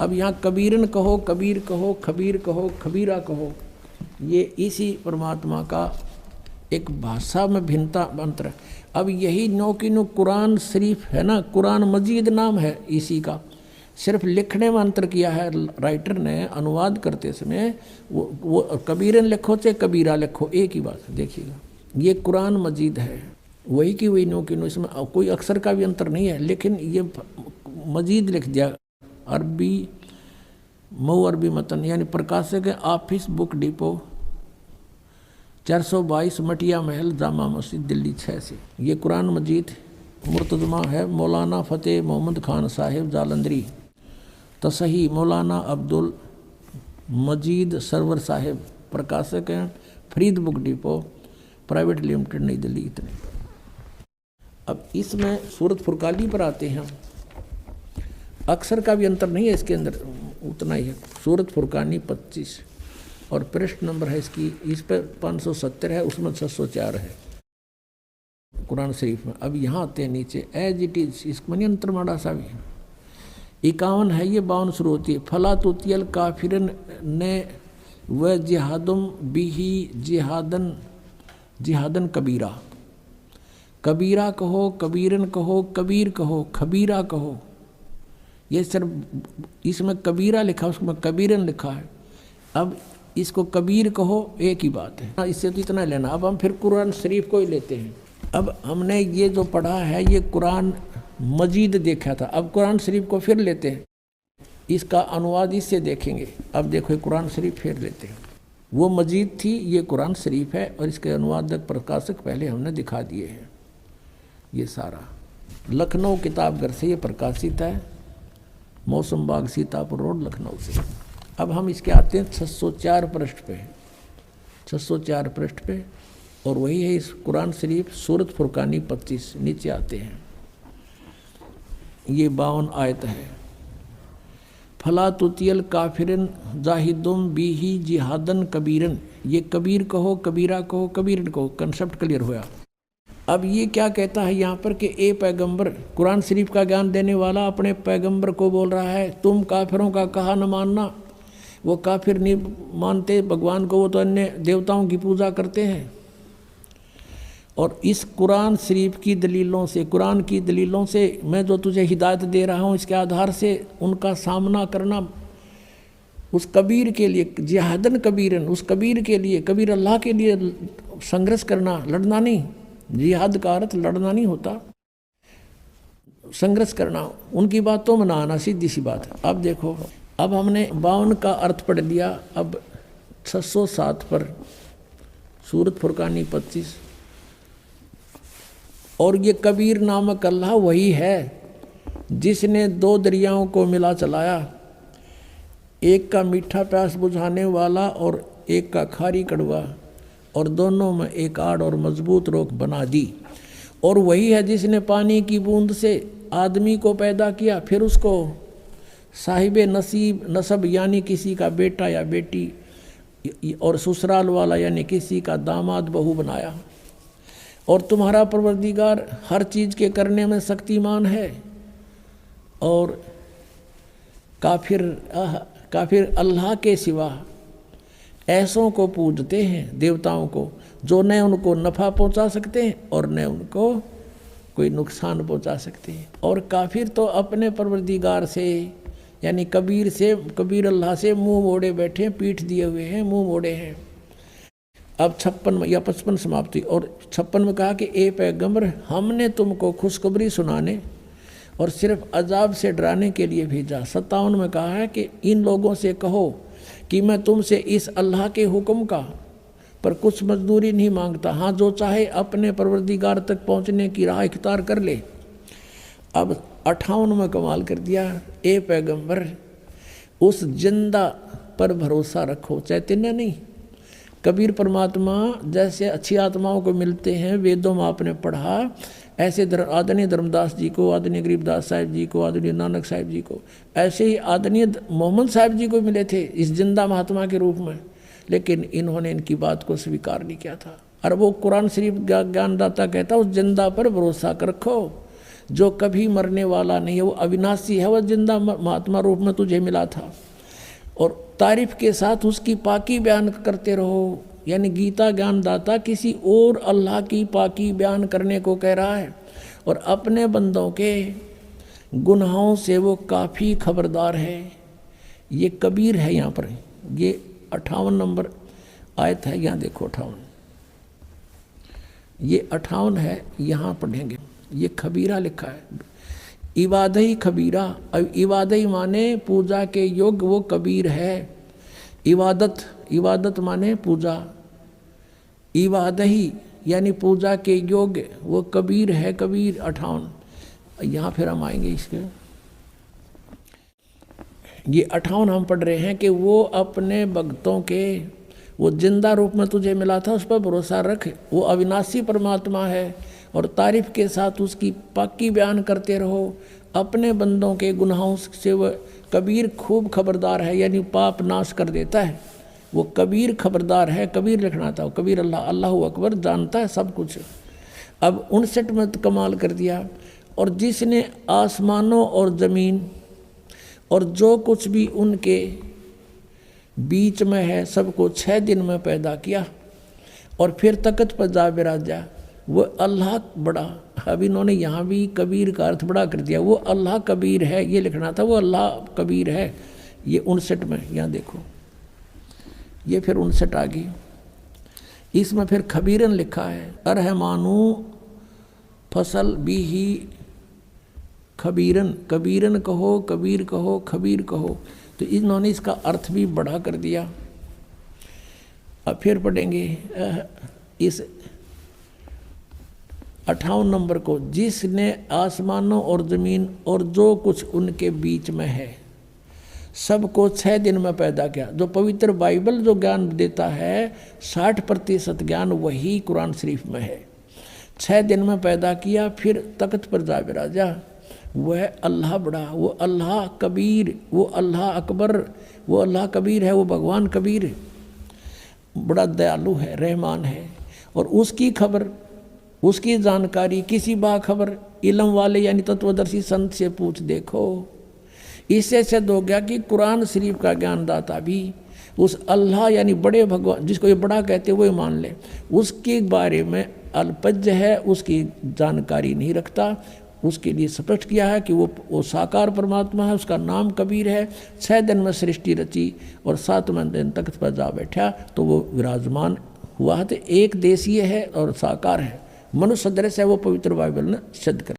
अब यहाँ कबीरन कहो, कबीर कहो, खबीर कहो, खबीरा कहो, ये इसी परमात्मा का एक भाषा में भिन्नता मंत्र है। अब यही नो की नो कुरान शरीफ है ना, कुरान मजीद नाम है इसी का, सिर्फ लिखने में अंतर किया है राइटर ने, अनुवाद करते समय वो कबीरन लिखो चाहे कबीरा लिखो एक ही बात है। देखिएगा ये कुरान मजीद है, वही की वही नो की नो, इसमें कोई अक्षर का भी अंतर नहीं है, लेकिन ये मजीद लिख दिया। अरबी मऊ अरबी मतन यानी प्रकाशक है ऑफिस बुक डिपो 422 मटिया महल जामा मस्जिद दिल्ली 6 से। ये कुरान मजीद मुर्तजमा है मौलाना फ़तेह मोहम्मद खान साहिब जालंधरी, तसही मौलाना अब्दुल मजीद सरवर साहिब, प्रकाशक हैं Farid book depot private limited नई दिल्ली। इतने अब इसमें सूरत फुरकानी पर आते हैं, अक्षर का भी अंतर नहीं है इसके अंदर, उतना ही है। सूरत फुरकानी 25 और पृष्ठ नंबर है इसकी, इस पर 570 है, उसमें 604 है कुरान शरीफ में। अब यहाँ आते हैं नीचे एज इट इज, इसमें अंतर माड़ा सा भी 51 है, ये 52 शुरू होती है। फला तुतियल काफिरन ने व जिहादुम बिही जिहादन जिहादन कबीरा, कबीरा कहो, कबीरन कहो, कबीर कहो, खबीरा कहो। ये सिर्फ इसमें कबीरा लिखा है, उसमें कबीरन लिखा है। अब इसको कबीर कहो एक ही बात है, इससे तो इतना लेना। अब हम फिर कुरान शरीफ को ही लेते हैं। अब हमने ये जो पढ़ा है ये कुरान मजीद देखा था, अब कुरान शरीफ को फिर लेते हैं, इसका अनुवाद इससे देखेंगे। अब देखो कुरान शरीफ फिर लेते हैं, वो मजीद थी, ये कुरान शरीफ है और इसके अनुवादक प्रकाशक पहले हमने दिखा दिए हैं। ये सारा लखनऊ किताबघर से ये प्रकाशित है, मौसम बाग सीतापुर रोड लखनऊ से। अब हम इसके आते हैं 604 पृष्ठ पे, 604 पृष्ठ पे, और वही है इस कुरान शरीफ सूरत फुरकानी 25। नीचे आते हैं, ये 52 आयत है। फला तुतियल काफिरन जाहिदुम बिही जिहादन कबीरन, ये कबीर कहो, कबीरा कहो, कबीरन कहो, कंसेप्ट क्लियर हुआ। अब ये क्या कहता है यहाँ पर कि ए पैगंबर, कुरान शरीफ का ज्ञान देने वाला अपने पैगंबर को बोल रहा है तुम काफिरों का कहा न मानना। वो काफिर नहीं मानते भगवान को, वो तो अन्य देवताओं की पूजा करते हैं। और इस कुरान शरीफ की दलीलों से, कुरान की दलीलों से मैं जो तुझे हिदायत दे रहा हूँ, इसके आधार से उनका सामना करना उस कबीर के लिए, जिहादन कबीरन, उस कबीर के लिए, कबीर अल्लाह के लिए संघर्ष करना, लड़ना नहीं। जिहाद का अर्थ लड़ना नहीं होता, संघर्ष करना, उनकी बातों में ना आना, सीधी सी बात है। अब देखो, अब हमने 52 का अर्थ पढ़ लिया, अब 607 पर सूरत फुरकानी 25। और ये कबीर नामक अल्लाह वही है जिसने 2 दरियाओं को मिला चलाया, एक का मीठा प्यास बुझाने वाला और एक का खारी कड़वा, और दोनों में एक आड़ और मजबूत रोक बना दी। और वही है जिसने पानी की बूंद से आदमी को पैदा किया, फिर उसको साहिब नसीब नसब यानी किसी का बेटा या बेटी, और ससुराल वाला यानी किसी का दामाद बहू बनाया। और तुम्हारा परवरदिगार हर चीज़ के करने में शक्तिमान है। और काफिर अल्लाह के सिवा ऐसों को पूजते हैं, देवताओं को, जो न उनको नफ़ा पहुंचा सकते हैं और न उनको कोई नुकसान पहुंचा सकते हैं। और काफिर तो अपने परवरदिगार से यानी कबीर से, कबीर अल्लाह से मुंह मोड़े बैठे, पीठ दिए हुए हैं, मुंह मोड़े हैं। अब 56 या 55 समाप्ति। और 56 में कहा कि ए पैगंबर, हमने तुमको खुशखबरी सुनाने और सिर्फ अजाब से डराने के लिए भेजा। 57 में कहा है कि इन लोगों से कहो कि मैं तुमसे इस अल्लाह के हुक्म का पर कुछ मजदूरी नहीं मांगता, हाँ जो चाहे अपने परवरदिगार तक पहुँचने की राह इख्तियार कर ले। अब 58 में कमाल कर दिया, ए पैगंबर उस जिंदा पर भरोसा रखो, चैतन्य नहीं। कबीर परमात्मा जैसे अच्छी आत्माओं को मिलते हैं, वेदों में आपने पढ़ा, ऐसे आदरणीय धर्मदास जी को, आदरणीय गरीबदास साहिब जी को, आदरणीय नानक साहिब जी को, ऐसे ही आदरणीय मोहम्मद साहिब जी को मिले थे इस जिंदा महात्मा के रूप में। लेकिन इन्होंने इनकी बात को स्वीकार नहीं किया था। और वो कुरान शरीफ ज्ञानदाता कहता उस जिंदा पर भरोसा रखो जो कभी मरने वाला नहीं है, वो अविनाशी है, वह जिंदा महात्मा रूप में तुझे मिला था। और तारीफ के साथ उसकी पाकी बयान करते रहो, यानी गीता ज्ञानदाता किसी और अल्लाह की पाकी बयान करने को कह रहा है। और अपने बंदों के गुनाहों से वो काफ़ी खबरदार है। ये कबीर है यहाँ पर, ये 58 नंबर आयत है, यहाँ देखो 58, ये 58 है, यहाँ पढ़ेंगे। ये खबीरा लिखा है, इबादही खबीरा। अब इबादही माने पूजा के योग्य वो कबीर है। इबादत, इबादत माने पूजा, इबादही यानी पूजा के योग्य वो कबीर है। कबीर 58, यहाँ फिर हम आएंगे इसके। ये 58 हम पढ़ रहे हैं कि वो अपने भक्तों के, वो जिंदा रूप में तुझे मिला था, उस पर भरोसा रख, वो अविनाशी परमात्मा है। और तारीफ के साथ उसकी पाकी बयान करते रहो। अपने बंदों के गुनाहों से वह कबीर खूब खबरदार है, यानी पाप नाश कर देता है। वो कबीर खबरदार है, कबीर लिखना था। कबीर अल्लाह, अल्लाहु अकबर, जानता है सब कुछ। अब 59 में कमाल कर दिया। और जिसने आसमानों और ज़मीन और जो कुछ भी उनके बीच में है सबको 6 दिन में पैदा किया और फिर तख्त पर जा बिराजा, वो अल्लाह बड़ा। अब इन्होंने यहाँ भी कबीर का अर्थ बड़ा कर दिया। वो अल्लाह कबीर है, ये लिखना था, वो अल्लाह कबीर है। ये 59 में, यहाँ देखो, ये फिर 59 आ गई। इसमें फिर खबीरन लिखा है, अरहमानू फसल भी ही खबीरन, कबीरन कहो, कबीर कहो, खबीर कहो। तो इन्होंने इसका अर्थ भी बढ़ा कर दिया। अब फिर पढ़ेंगे इस 58 नंबर को, जिसने आसमानों और ज़मीन और जो कुछ उनके बीच में है सबको 6 दिन में पैदा किया। जो पवित्र बाइबल जो ज्ञान देता है 60% ज्ञान वही कुरान शरीफ में है। 6 दिन में पैदा किया, फिर तख्त पर जा बिराजा। वह अल्लाह बड़ा, वो अल्लाह कबीर, वो अल्लाह अकबर, वो अल्लाह कबीर है, वो भगवान कबीर है, बड़ा दयालु है, रहमान है। और उसकी खबर, उसकी जानकारी किसी बाखबर इल्म वाले यानी तत्वदर्शी संत से पूछ देखो। इससे सिद्ध हो गया कि कुरान शरीफ का ज्ञानदाता भी उस अल्लाह यानी बड़े भगवान, जिसको ये बड़ा कहते वो मान ले, उसके बारे में अल्पज्ञ है, उसकी जानकारी नहीं रखता। उसके लिए स्पष्ट किया है कि वो साकार परमात्मा है, उसका नाम कबीर है। 6 दिन में सृष्टि रची और 7वें दिन तख्त पर जा बैठा तो वो विराजमान हुआ है। तो एक देशीय है और साकार है, मनुष्य सदृश है, वो पवित्र बाइबल ने सिद्ध कर